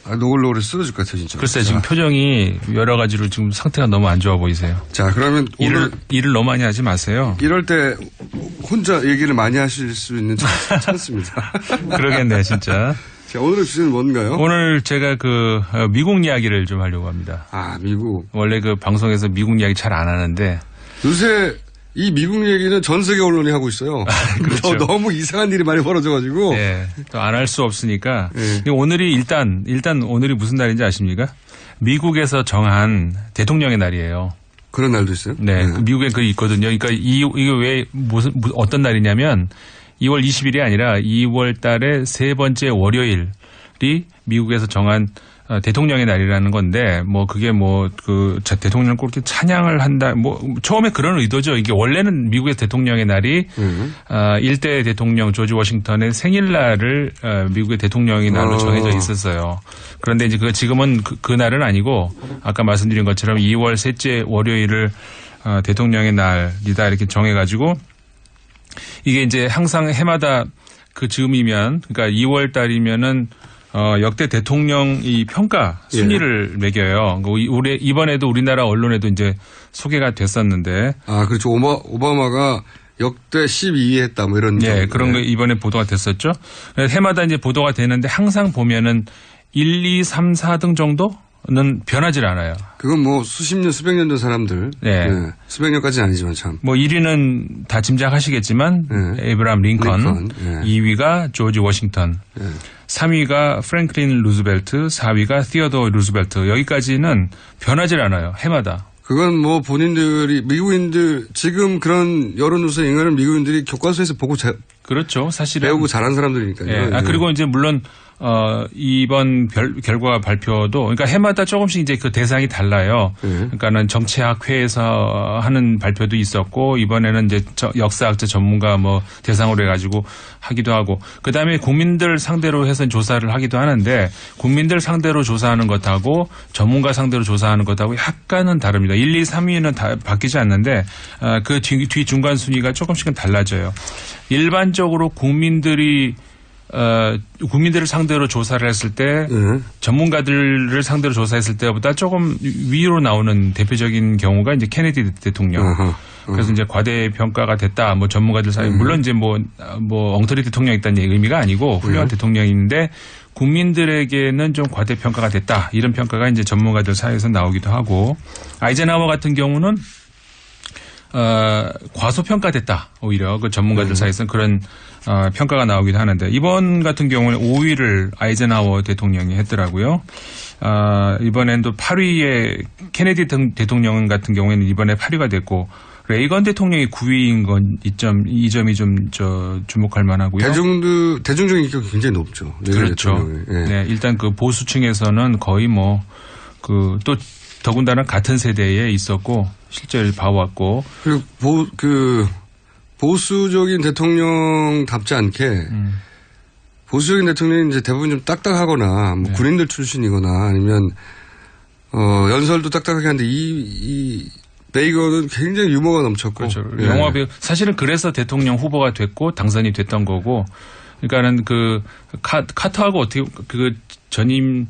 노골노골 쓰러질 것 같아요, 진짜. 글쎄, 지금 표정이 여러 가지로 지금 상태가 너무 안 좋아 보이세요. 자, 그러면 일을 너무 많이 하지 마세요. 이럴 때 혼자 얘기를 많이 하실 수 있는 찬스입니다. 그러겠네요, 진짜. 자, 오늘의 주제는 뭔가요? 오늘 제가 미국 이야기를 좀 하려고 합니다. 아, 미국. 원래 방송에서 미국 이야기 잘 안 하는데. 요새 이 미국 얘기는 전 세계 언론이 하고 있어요. 그렇죠. 너무 이상한 일이 많이 벌어져가지고. 네. 또 안 할 수 없으니까. 네. 오늘이 일단 오늘이 무슨 날인지 아십니까? 미국에서 정한 대통령의 날이에요. 그런 날도 있어요? 네. 미국에 그게 있거든요. 그러니까 이게 왜 어떤 날이냐면 2월 20일이 아니라 2월 달의 세 번째 월요일이 미국에서 정한 대통령의 날이라는 건데, 그게 대통령을 꼭 이렇게 찬양을 한다, 처음에 그런 의도죠. 이게 원래는 미국의 대통령의 날이, 일대 대통령 조지 워싱턴의 생일날을, 미국의 대통령의 날로 정해져 있었어요. 그런데 이제 지금은 그 날은 아니고, 아까 말씀드린 것처럼 2월 셋째 월요일을, 대통령의 날이다 이렇게 정해가지고, 이게 이제 항상 해마다 그 즈음이면, 그러니까 2월 달이면은, 역대 대통령 이 평가 순위를 매겨요. 이번에도 우리나라 언론에도 이제 소개가 됐었는데. 아, 그렇죠. 오바마가 역대 12위 했다, 이런. 네, 그런 거 이번에 보도가 됐었죠. 해마다 이제 보도가 되는데 항상 보면은 1, 2, 3, 4등 정도는 변하질 않아요. 그건 수십 년, 수백 년 된 사람들. 네. 수백 년까지는 아니지만 참. 1위는 다 짐작하시겠지만 에이브라함 링컨. 2위가 조지 워싱턴. 3위가 프랭클린 루즈벨트, 4위가 티어도 루즈벨트. 여기까지는 변하질 않아요. 해마다. 그건 미국인들, 지금 그런 여론조사 인간은 미국인들이 교과서에서 보고 그렇죠. 사실은. 배우고 잘한 사람들이니까요. 네. 그리고 이제 물론, 이번 결과 발표도, 그러니까 해마다 조금씩 이제 그 대상이 달라요. 그러니까는 정치학회에서 하는 발표도 있었고, 이번에는 이제 역사학자 전문가 대상으로 해가지고 하기도 하고, 그 다음에 국민들 상대로 해서 조사를 하기도 하는데, 국민들 상대로 조사하는 것하고 전문가 상대로 조사하는 것하고 약간은 다릅니다. 1, 2, 3위는 다 바뀌지 않는데, 그 뒤 중간 순위가 조금씩은 달라져요. 일반적으로 국민들을 상대로 조사를 했을 때 전문가들을 상대로 조사했을 때보다 조금 위로 나오는 대표적인 경우가 이제 케네디 대통령. 그래서 이제 과대평가가 됐다. 전문가들 사이 물론 이제 엉터리 대통령이 있다는 의미가 아니고 훌륭한 대통령인데 국민들에게는 좀 과대평가가 됐다. 이런 평가가 이제 전문가들 사이에서 나오기도 하고 아이젠하워 같은 경우는 과소평가됐다. 오히려 그 전문가들 사이에서는 그런 평가가 나오기도 하는데 이번 같은 경우는 5위를 아이젠하워 대통령이 했더라고요. 이번엔 또 8위에 케네디 대통령 같은 경우에는 이번에 8위가 됐고 레이건 대통령이 9위인 건 이 점이 좀 주목할 만하고요. 대중적인 인기가 굉장히 높죠. 그렇죠. 네, 일단 그 보수층에서는 거의 또 더군다나 같은 세대에 있었고 실제를 봐왔고 그리고 보수적인 대통령답지 않게 보수적인 대통령이 이제 대부분 좀 딱딱하거나 군인들 출신이거나 아니면 연설도 딱딱하게 하는데 이 레이건은 굉장히 유머가 넘쳤고 그렇죠. 영화 배우 사실은 그래서 대통령 후보가 됐고 당선이 됐던 거고 그러니까는 카터하고 어떻게 전임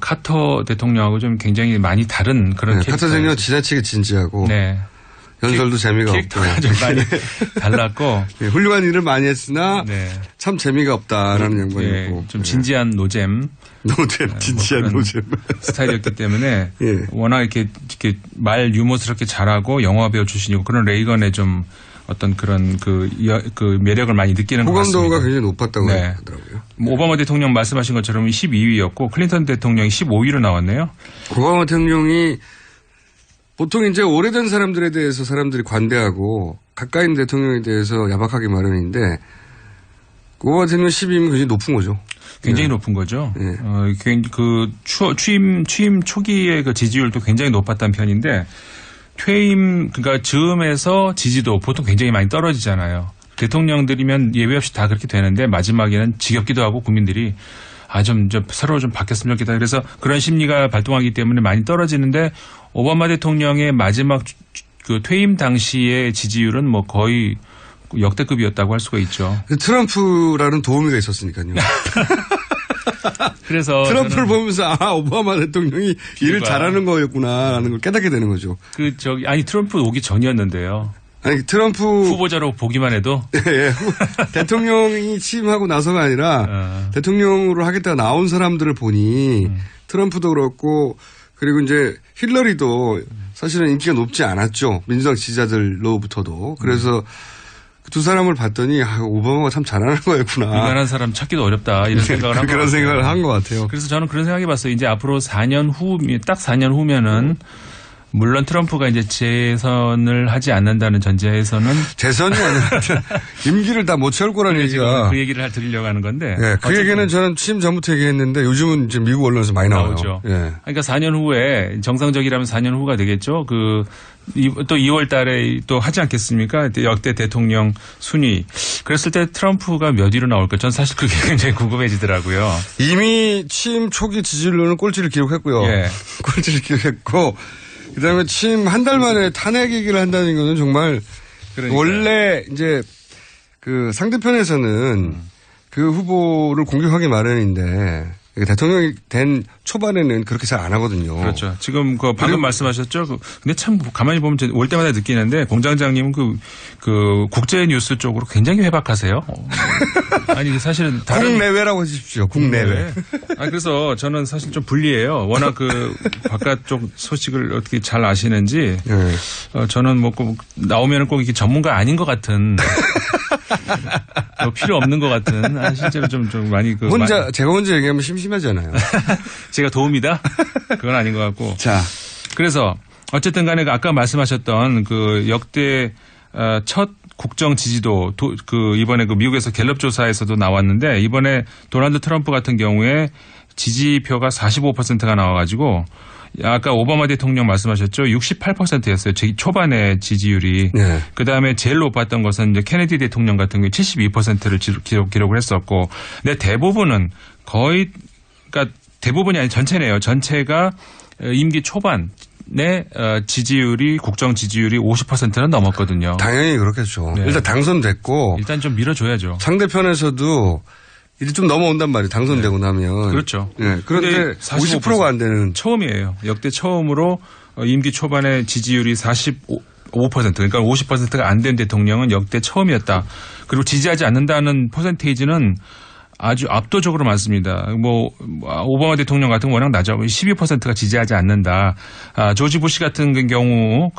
카터 대통령하고 좀 굉장히 많이 다른 그런 캐릭터. 카터 대통령은 지나치게 진지하고. 네. 연설도 재미가 없고. 캐릭터가 좀 많이 달랐고. 네, 훌륭한 일을 많이 했으나 참 재미가 없다라는 양반이었고. 좀 진지한 노잼. 진지한 노잼. 스타일이었기 때문에 워낙 이렇게 말 유머스럽게 잘하고 영화 배우 출신이고 그런 레이건의 좀 어떤 그런 그 매력을 많이 느끼는 것 같습니다. 호감도가 굉장히 높았다고 하더라고요. 오바마 대통령 말씀하신 것처럼 12위였고 클린턴 대통령이 15위로 나왔네요. 오바마 대통령이 보통 이제 오래된 사람들에 대해서 사람들이 관대하고 가까이 있는 대통령에 대해서 야박하기 마련인데 오바마 대통령 12위면 굉장히 높은 거죠. 굉장히 높은 거죠. 취임 초기의 그 지지율도 굉장히 높았던 편인데 그러니까 즈음에서 지지도 보통 굉장히 많이 떨어지잖아요. 대통령들이면 예외 없이 다 그렇게 되는데 마지막에는 지겹기도 하고 국민들이 좀 새로 좀 바뀌었으면 좋겠다. 그래서 그런 심리가 발동하기 때문에 많이 떨어지는데 오바마 대통령의 마지막 그 퇴임 당시의 지지율은 뭐 거의 역대급이었다고 할 수가 있죠. 트럼프라는 도우미가 있었으니까요. 그래서 트럼프를 보면서 오바마 대통령이 일을 잘하는 거였구나라는 걸 깨닫게 되는 거죠. 트럼프 오기 전이었는데요. 아니 트럼프 후보자로 보기만 해도 예, 대통령이 취임하고 나서가 아니라 대통령으로 하겠다가 나온 사람들을 보니 트럼프도 그렇고 그리고 이제 힐러리도 사실은 인기가 높지 않았죠. 민주당 지지자들로부터도. 그래서 두 사람을 봤더니 오바마가 참 잘하는 거였구나. 이만한 사람 찾기도 어렵다 이런 생각을 한 것 같아요. 그런 생각을 한 것 같아요. 그래서 저는 그런 생각해 봤어요. 이제 앞으로 4년 후, 딱 4년 후면은 물론 트럼프가 이제 재선을 하지 않는다는 전제에서는 재선이 아니라 임기를 다 못 채울 거라는 얘기가 그 얘기를 드리려고 하는 건데. 네, 그 얘기는 저는 취임 전부터 얘기했는데 요즘은 이제 미국 언론에서 많이 나오죠. 예. 그러니까 4년 후에 정상적이라면 4년 후가 되겠죠. 또 2월 달에 또 하지 않겠습니까? 역대 대통령 순위. 그랬을 때 트럼프가 몇 위로 나올까? 전 사실 그게 굉장히 궁금해지더라고요. 이미 취임 초기 지지율로는 꼴찌를 기록했고요. 예. 꼴찌를 기록했고 그다음에 취임 한 달 만에 탄핵 얘기를 한다는 거는 정말 그러니까요. 원래 이제 그 상대편에서는 그 후보를 공격하기 마련인데 대통령이 된 초반에는 그렇게 잘 안 하거든요. 그렇죠. 지금 방금 말씀하셨죠. 근데 참 가만히 보면 올 때마다 느끼는데 공장장님은 그 국제 뉴스 쪽으로 굉장히 회박하세요. 아니 사실은 국내외라고 해주십시오. 국내외. 그래서 저는 사실 좀 불리해요. 워낙 바깥쪽 소식을 어떻게 잘 아시는지 저는 뭐 꼭 나오면은 꼭 이게 전문가 아닌 것 같은. 필요 없는 것 같은. 실제로 좀 많이 제가 혼자 얘기하면 심심하잖아요. 제가 도움이다? 그건 아닌 것 같고. 자. 그래서 어쨌든 간에 아까 말씀하셨던 역대 첫 국정 지지도 이번에 미국에서 갤럽 조사에서도 나왔는데 이번에 도널드 트럼프 같은 경우에 지지표가 45%가 나와가지고 아까 오바마 대통령 말씀하셨죠. 68%였어요. 초반에 지지율이. 네. 그다음에 제일 높았던 것은 이제 케네디 대통령 같은 경우에 72%를 기록을 했었고. 근데 대부분은 그러니까 대부분이 아니 전체네요. 전체가 임기 초반에 지지율이 국정 지지율이 50%는 넘었거든요. 당연히 그렇겠죠. 네. 일단 당선됐고. 일단 좀 밀어줘야죠. 상대편에서도 이제 좀 넘어온단 말이에요. 당선되고 나면. 그렇죠. 네. 그런데 50%가 안 되는. 처음이에요. 역대 처음으로 임기 초반에 지지율이 45% 그러니까 50%가 안 된 대통령은 역대 처음이었다. 그리고 지지하지 않는다는 퍼센테이지는 아주 압도적으로 많습니다. 오바마 대통령 같은 건 워낙 낮아. 12%가 지지하지 않는다. 조지 부시 같은 경우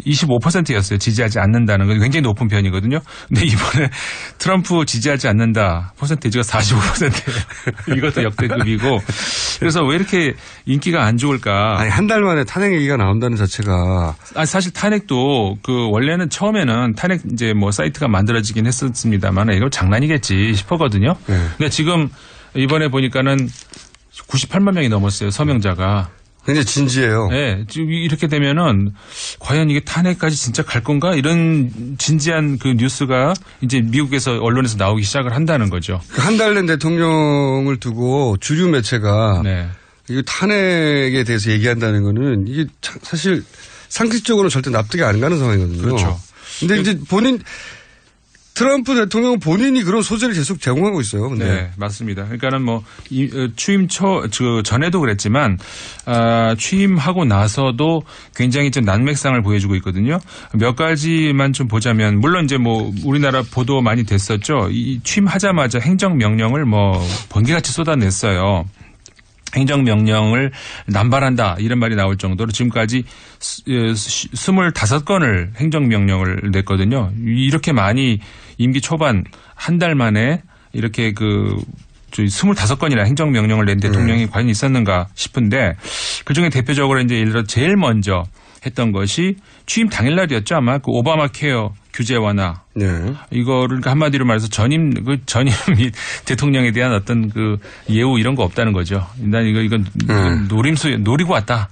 25%였어요. 지지하지 않는다는 건 굉장히 높은 편이거든요. 근데 이번에 트럼프 지지하지 않는다 퍼센테이지가 45%예요. 이것도 역대급이고. 그래서 왜 이렇게 인기가 안 좋을까? 아니, 한 달 만에 탄핵 얘기가 나온다는 자체가. 사실 탄핵도 원래는 처음에는 탄핵 이제 사이트가 만들어지긴 했었습니다만 이거 장난이겠지 싶었거든요. 네. 근데 지금 이번에 보니까는 98만 명이 넘었어요. 서명자가. 굉장히 진지해요. 네. 지금 이렇게 되면은 과연 이게 탄핵까지 진짜 갈 건가? 이런 진지한 뉴스가 이제 미국에서 언론에서 나오기 시작을 한다는 거죠. 한 달 된 대통령을 두고 주류 매체가 네. 이 탄핵에 대해서 얘기한다는 거는 이게 사실 상식적으로는 절대 납득이 안 가는 상황이거든요. 그렇죠. 근데 이제 트럼프 대통령은 본인이 그런 소재를 계속 제공하고 있어요. 근데. 네, 맞습니다. 그러니까는 취임 전에도 그랬지만, 취임하고 나서도 굉장히 좀 난맥상을 보여주고 있거든요. 몇 가지만 좀 보자면, 물론 이제 우리나라 보도 많이 됐었죠. 취임하자마자 행정명령을 번개같이 쏟아냈어요. 행정명령을 남발한다 이런 말이 나올 정도로 지금까지 25건을 행정명령을 냈거든요. 이렇게 많이 임기 초반 한 달 만에 이렇게 25건이나 행정명령을 낸 대통령이 과연 있었는가 싶은데 그중에 대표적으로 이제 예를 들어 제일 먼저 했던 것이 취임 당일날이었죠. 아마 오바마 케어 규제 완화. 네. 이거를 한마디로 말해서 전임 대통령에 대한 어떤 예우 이런 거 없다는 거죠. 난 이건 노리고 왔다.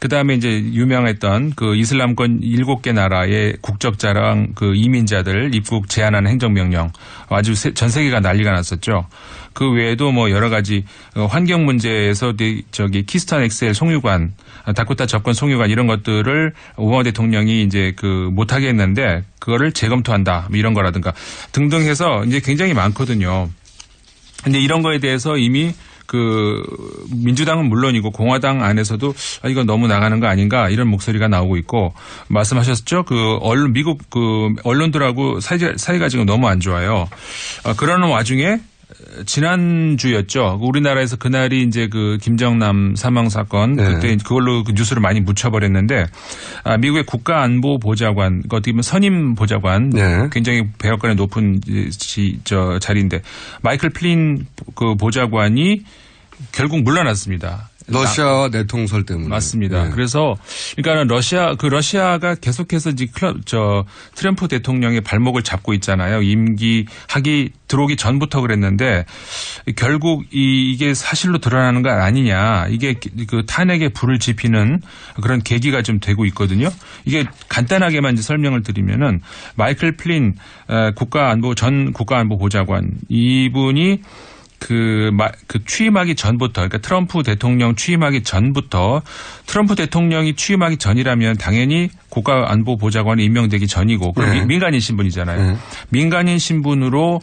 그다음에 이제 유명했던 그 이슬람권 7개 나라의 국적 자랑 그 이민자들 입국 제한하는 행정명령 아주 전 세계가 난리가 났었죠. 그 외에도 뭐 여러 가지 환경 문제에서 저기 키스턴 엑셀 송유관, 다코타 접근 송유관 이런 것들을 오바마 대통령이 이제 그 못하게 했는데 그거를 재검토한다 뭐 이런 거라든가 등등 해서 이제 굉장히 많거든요. 근데 이런 거에 대해서 이미 그 민주당은 물론이고 공화당 안에서도 이거 너무 나가는 거 아닌가 이런 목소리가 나오고 있고 말씀하셨죠. 그 미국 그 언론들하고 사이가 지금 너무 안 좋아요. 그러는 와중에 지난주였죠. 우리나라에서 그날이 이제 그 김정남 사망 사건 그때 그걸로 그 뉴스를 많이 묻혀버렸는데 미국의 국가안보보좌관 어떻게 보면 선임 보좌관 굉장히 백악관의 높은 자리인데 마이클 플린 그 보좌관이 결국 물러났습니다. 러시아와 내통설 때문에. 맞습니다. 그래서 그러니까는 러시아가 계속해서 이제 트럼프 대통령의 발목을 잡고 있잖아요. 임기 들어오기 전부터 그랬는데 결국 이게 사실로 드러나는 거 아니냐. 이게 그 탄핵에 불을 지피는 그런 계기가 좀 되고 있거든요. 이게 간단하게만 이제 설명을 드리면은 마이클 플린 전 국가안보보좌관 이분이 그 취임하기 전부터, 그러니까 트럼프 대통령 취임하기 전부터 트럼프 대통령이 취임하기 전이라면 당연히 국가안보보좌관이 임명되기 전이고, 그럼 민간인 신분이잖아요. 민간인 신분으로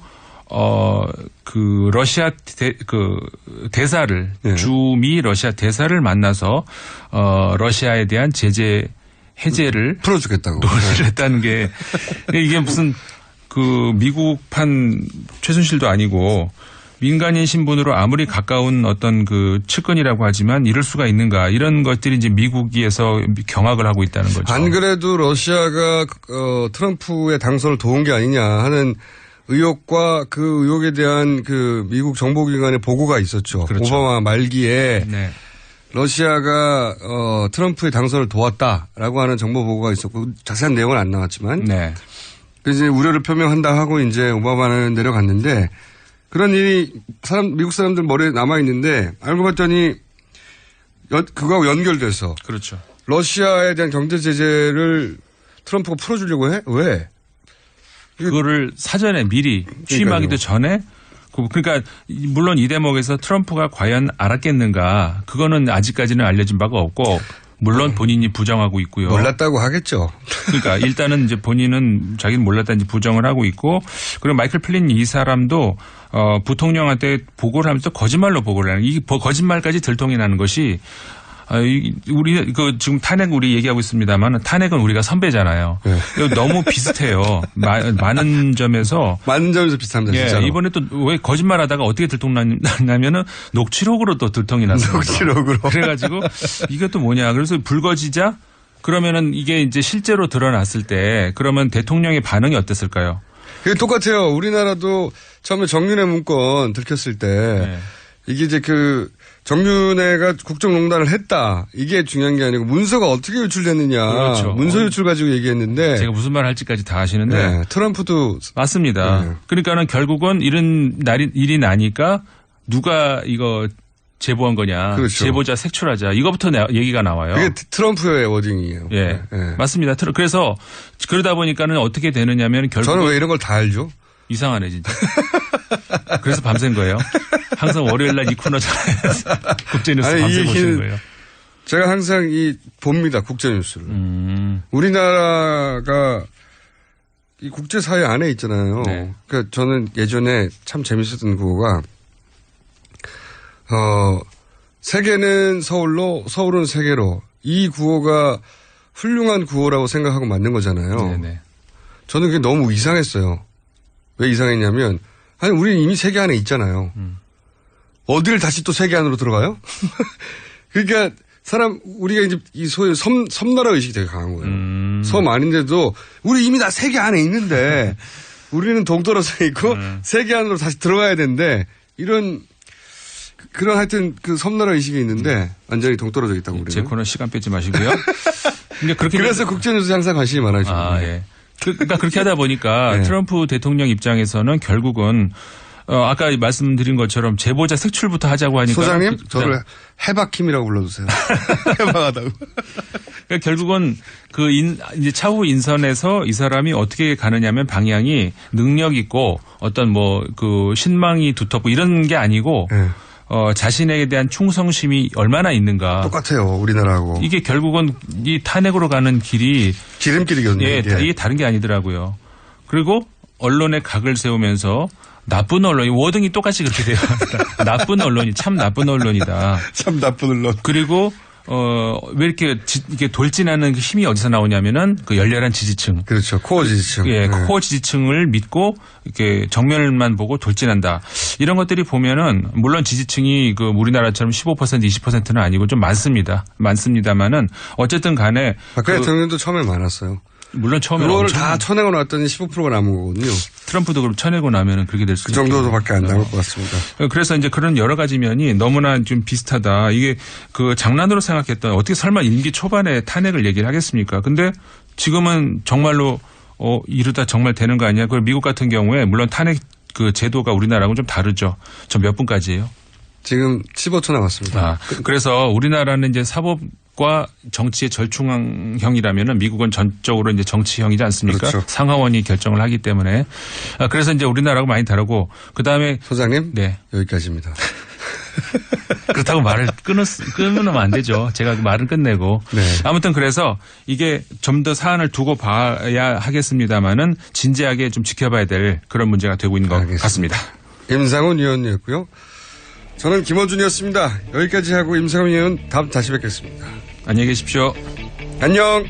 그 러시아 대사를 주미 러시아 대사를 만나서 러시아에 대한 제재 해제를 풀어주겠다고 논의를 했다는 게 이게 무슨 그 미국판 최순실도 아니고. 민간인 신분으로 아무리 가까운 어떤 그 측근이라고 하지만 이럴 수가 있는가 이런 것들이 이제 미국에서 경악을 하고 있다는 거죠. 안 그래도 러시아가 트럼프의 당선을 도운 게 아니냐 하는 의혹과 그 의혹에 대한 그 미국 정보기관의 보고가 있었죠. 그렇죠. 오바마 말기에 러시아가 트럼프의 당선을 도왔다라고 하는 정보 보고가 있었고 자세한 내용은 안 나왔지만 그래서 이제 우려를 표명한다 하고 이제 오바마는 내려갔는데. 그런 일이 미국 사람들 머리에 남아있는데 알고 봤더니 그거하고 연결돼서. 그렇죠. 러시아에 대한 경제 제재를 트럼프가 풀어주려고 해? 왜? 그거를 사전에 미리 취임하기도 전에 그러니까 물론 이 대목에서 트럼프가 과연 알았겠는가 그거는 아직까지는 알려진 바가 없고 물론 본인이 부정하고 있고요. 몰랐다고 하겠죠. 그러니까 일단은 이제 본인은 자기는 몰랐다는지 부정을 하고 있고 그리고 마이클 플린 이 사람도 부통령한테 보고를 하면서 거짓말로 보고를 하는 이 거짓말까지 들통이 나는 것이 우리 지금 탄핵 우리 얘기하고 있습니다만 탄핵은 우리가 선배잖아요. 너무 비슷해요. 많은 점에서 비슷합니다. 진짜로. 이번에 또 왜 거짓말하다가 어떻게 들통났냐면은 녹취록으로 또 들통이 났습니다. 녹취록으로. 그래가지고 이것도 뭐냐. 그래서 불거지자 그러면은 이게 이제 실제로 드러났을 때 그러면 대통령의 반응이 어땠을까요? 그게 똑같아요. 우리나라도 처음에 정윤회 문건 들켰을 때 이게 이제 정윤회가 국정농단을 했다. 이게 중요한 게 아니고 문서가 어떻게 유출됐느냐. 그렇죠. 문서 유출 가지고 얘기했는데. 제가 무슨 말 할지까지 다 아시는데. 트럼프도. 맞습니다. 그러니까는 결국은 이런 일이 나니까 누가 이거 제보한 거냐. 그렇죠. 제보자 색출하자. 이거부터 얘기가 나와요. 그게 트럼프의 워딩이에요. 맞습니다. 그래서 그러다 보니까는 어떻게 되느냐면 결국. 저는 왜 이런 걸 다 알죠? 이상하네 진짜. 그래서 밤샌 거예요. 항상 월요일 날 이 코너 국제뉴스 밤새 보시는 거예요. 제가 항상 봅니다. 국제뉴스를. 우리나라가 이 국제사회 안에 있잖아요. 그러니까 저는 예전에 참 재밌었던 구호가 세계는 서울로 서울은 세계로 이 구호가 훌륭한 구호라고 생각하고 만든 거잖아요. 저는 그게 너무 이상했어요. 왜 이상했냐면 아니 우리는 이미 세계 안에 있잖아요. 어디를 다시 또 세계 안으로 들어가요? 그러니까 우리가 이제 이 소위 섬나라 의식이 되게 강한 거예요. 섬 아닌데도 우리 이미 다 세계 안에 있는데 우리는 동떨어져 있고 세계 안으로 다시 들어가야 되는데 그런 하여튼 그 섬나라 의식이 있는데 완전히 동떨어져 있다고 그래요. 제 코너 시간 빼지 마시고요. 그래서 국제뉴스에 항상 관심이 많아지죠. 그러니까 그렇게 하다 보니까 트럼프 대통령 입장에서는 결국은 아까 말씀드린 것처럼 제보자 색출부터 하자고 하니까. 소장님, 저를 해박힘이라고 불러주세요. 해박하다고. 그러니까 결국은 이제 차후 인선에서 이 사람이 어떻게 가느냐면 방향이 능력 있고 어떤 신망이 두텁고 이런 게 아니고 자신에게 대한 충성심이 얼마나 있는가. 똑같아요, 우리나라하고. 이게 결국은 이 탄핵으로 가는 길이. 지름길이거든요. 예, 이게 다른 게 아니더라고요. 그리고 언론의 각을 세우면서 나쁜 언론, 워딩이 똑같이 그렇게 돼요. 나쁜 언론이 참 나쁜 언론이다. 참 나쁜 언론. 그리고 왜 이렇게 돌진하는 힘이 어디서 나오냐면은 그 열렬한 지지층. 그렇죠. 코어 지지층. 예, 코어 지지층을 믿고 이렇게 정면만 보고 돌진한다. 이런 것들이 보면은 물론 지지층이 우리나라처럼 15% 20%는 아니고 좀 많습니다만은 어쨌든 간에 박근혜 대통령도 처음에 많았어요. 물론 처음에 그거를 다 쳐내고 나왔더니 15%가 남은 거거든요. 트럼프도 그럼 쳐내고 나면은 그렇게 될 수 그 정도밖에 안 남을 것 같습니다. 그래서 이제 그런 여러 가지 면이 너무나 좀 비슷하다. 이게 장난으로 생각했던 어떻게 설마 임기 초반에 탄핵을 얘기를 하겠습니까? 근데 지금은 정말로 이러다 정말 되는 거 아니야? 그리고 미국 같은 경우에 물론 탄핵 제도가 우리나라하고는 좀 다르죠. 저 몇 분까지예요? 지금 15초 남았습니다. 그래서 우리나라는 이제 사법과 정치의 절충형이라면은 미국은 전적으로 이제 정치형이지 않습니까? 그렇죠. 상하원이 결정을 하기 때문에. 그래서 이제 우리나라하고 많이 다르고 그다음에 소장님. 네. 여기까지입니다. 그렇다고 말을 끊으면 안 되죠. 제가 말은 끝내고. 네. 아무튼 그래서 이게 좀 더 사안을 두고 봐야 하겠습니다만은 진지하게 좀 지켜봐야 될 그런 문제가 되고 있는 것 같습니다. 임상훈 의원이었고요. 저는 김원준이었습니다. 여기까지 하고 임상훈 의원 다음 다시 뵙겠습니다. 안녕히 계십시오. 안녕.